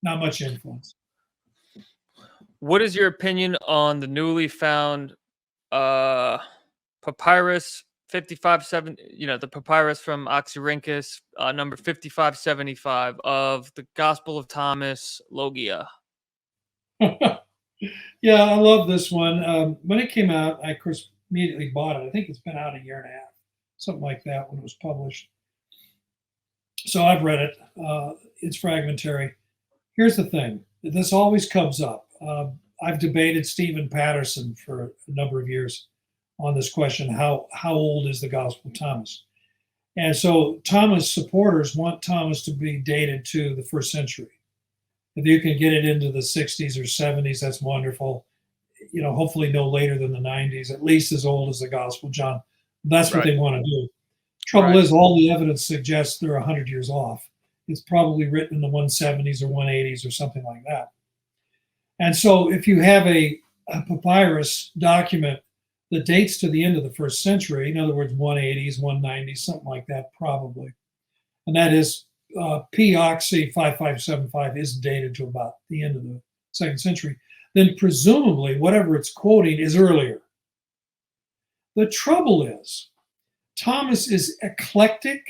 not much influence. What is your opinion on the newly found papyrus 5570? The papyrus from Oxyrhynchus, number 5575 of the Gospel of Thomas, Logia. Yeah, I love this one. When it came out, I of course immediately bought it. I think it's been out a year and a half, something like that, when it was published. So I've read it. It's fragmentary. Here's the thing. This always comes up. I've debated Stephen Patterson for a number of years on this question: how old is the Gospel of Thomas? And so Thomas supporters want Thomas to be dated to the first century. If you can get it into the 60s or 70s, that's wonderful. Hopefully no later than the 90s, at least as old as the Gospel of John. That's what they want to do. Trouble is, all the evidence suggests they're 100 years off. It's probably written in the 170s or 180s or something like that. And so if you have a papyrus document that dates to the end of the first century, in other words, 180s, 190s, something like that, probably, and that is P.Oxy 5575 is dated to about the end of the second century, then presumably whatever it's quoting is earlier. The trouble is, Thomas is eclectic.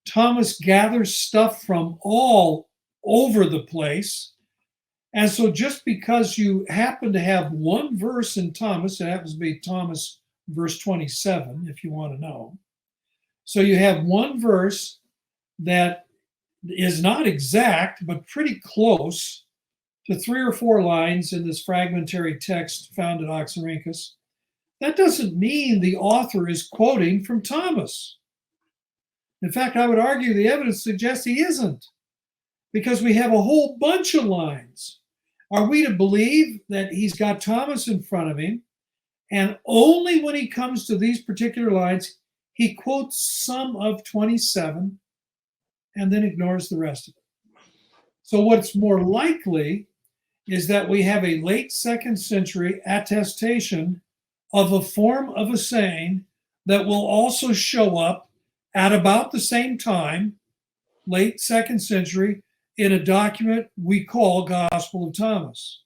Thomas gathers stuff from all over the place. And so just because you happen to have one verse in Thomas, it happens to be Thomas verse 27, if you want to know. So you have one verse that is not exact, but pretty close to 3 or 4 lines in this fragmentary text found at Oxyrhynchus. That doesn't mean the author is quoting from Thomas. In fact, I would argue the evidence suggests he isn't, because we have a whole bunch of lines. Are we to believe that he's got Thomas in front of him, and only when he comes to these particular lines, he quotes some of 27 and then ignores the rest of it? So what's more likely is that we have a late second century attestation of a form of a saying that will also show up at about the same time, late second century, in a document we call Gospel of Thomas.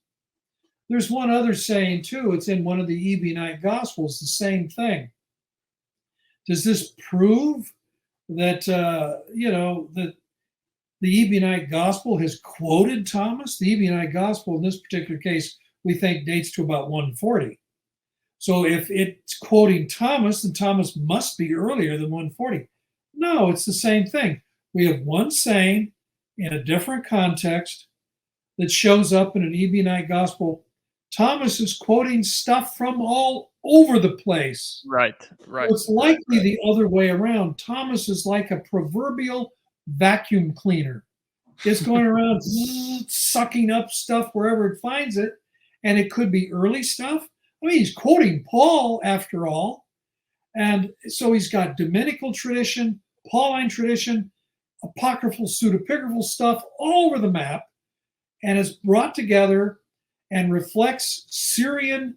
There's one other saying too. It's in one of the Ebionite Gospels, the same thing. Does this prove that, that the Ebionite Gospel has quoted Thomas? The Ebionite Gospel in this particular case, we think dates to about 140. So if it's quoting Thomas, then Thomas must be earlier than 140. No, it's the same thing. We have one saying in a different context that shows up in an Ebionite Gospel. Thomas is quoting stuff from all over the place. Right. So it's likely the other way around. Thomas is like a proverbial vacuum cleaner. It's going around sucking up stuff wherever it finds it, and it could be early stuff. I mean, he's quoting Paul after all. And so he's got Dominical tradition, Pauline tradition, apocryphal, pseudepigraphal stuff all over the map, and it's brought together and reflects Syrian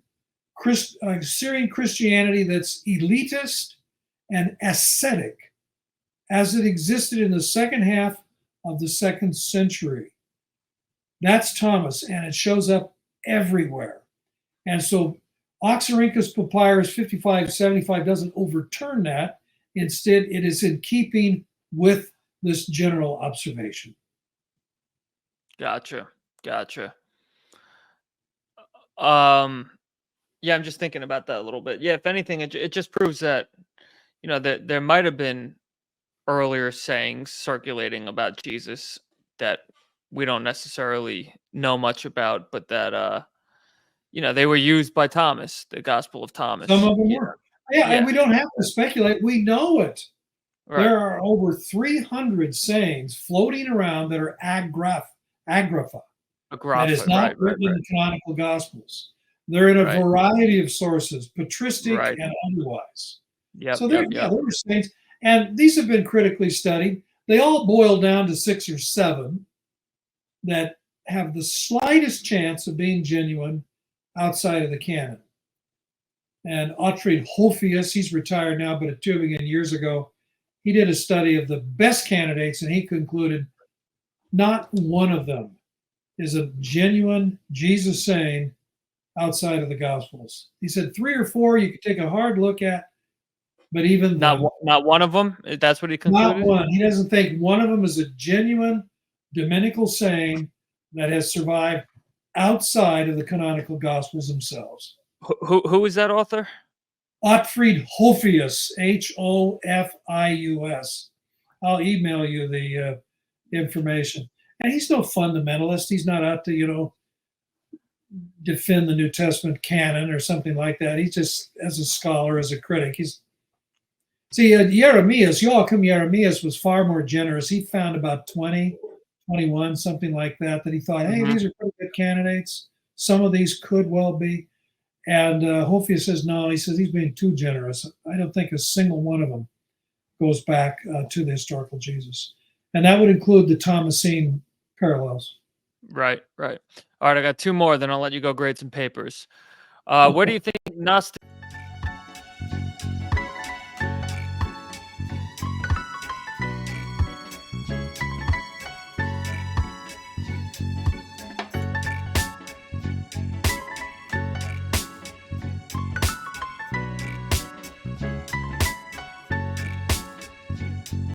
Christianity that's elitist and ascetic as it existed in the second half of the second century. That's Thomas, and it shows up everywhere. And so Oxyrhynchus Papyrus 5575 doesn't overturn that. Instead, it is in keeping with this general observation. Gotcha. Yeah, I'm just thinking about that a little bit. Yeah, if anything, it just proves that, that there might have been earlier sayings circulating about Jesus that we don't necessarily know much about, but that, they were used by Thomas, the Gospel of Thomas. Some of them were. Yeah, and we don't have to speculate. We know it. Right. There are over 300 sayings floating around that are agrapha. That is not written in the canonical Gospels. They're in a variety of sources, patristic and otherwise. So there were sayings, and these have been critically studied. They all boil down to 6 or 7 that have the slightest chance of being genuine outside of the canon. And Ottfried Holfius, he's retired now, but at Tübingen years ago, he did a study of the best candidates, and he concluded not one of them is a genuine Jesus saying outside of the Gospels. He said 3 or 4 you could take a hard look at, but even Not then, not one of them. That's what he not concluded. one. He doesn't think one of them is a genuine dominical saying that has survived outside of the canonical Gospels themselves. Who is that author? Ottfried Hophius, Hofius. I'll email you the information. And he's no fundamentalist. He's not out to, defend the New Testament canon or something like that. He's just, as a scholar, as a critic. Jeremias, Joachim Jeremias was far more generous. He found about 20, 21, something like that he thought, hey, these are pretty good candidates. Some of these could well be. And Hophius says, no, he says he's being too generous. I don't think a single one of them goes back to the historical Jesus. And that would include the Thomasine parallels. Right. All right, I got 2 more, then I'll let you go grade some papers. Where do you think Gnostic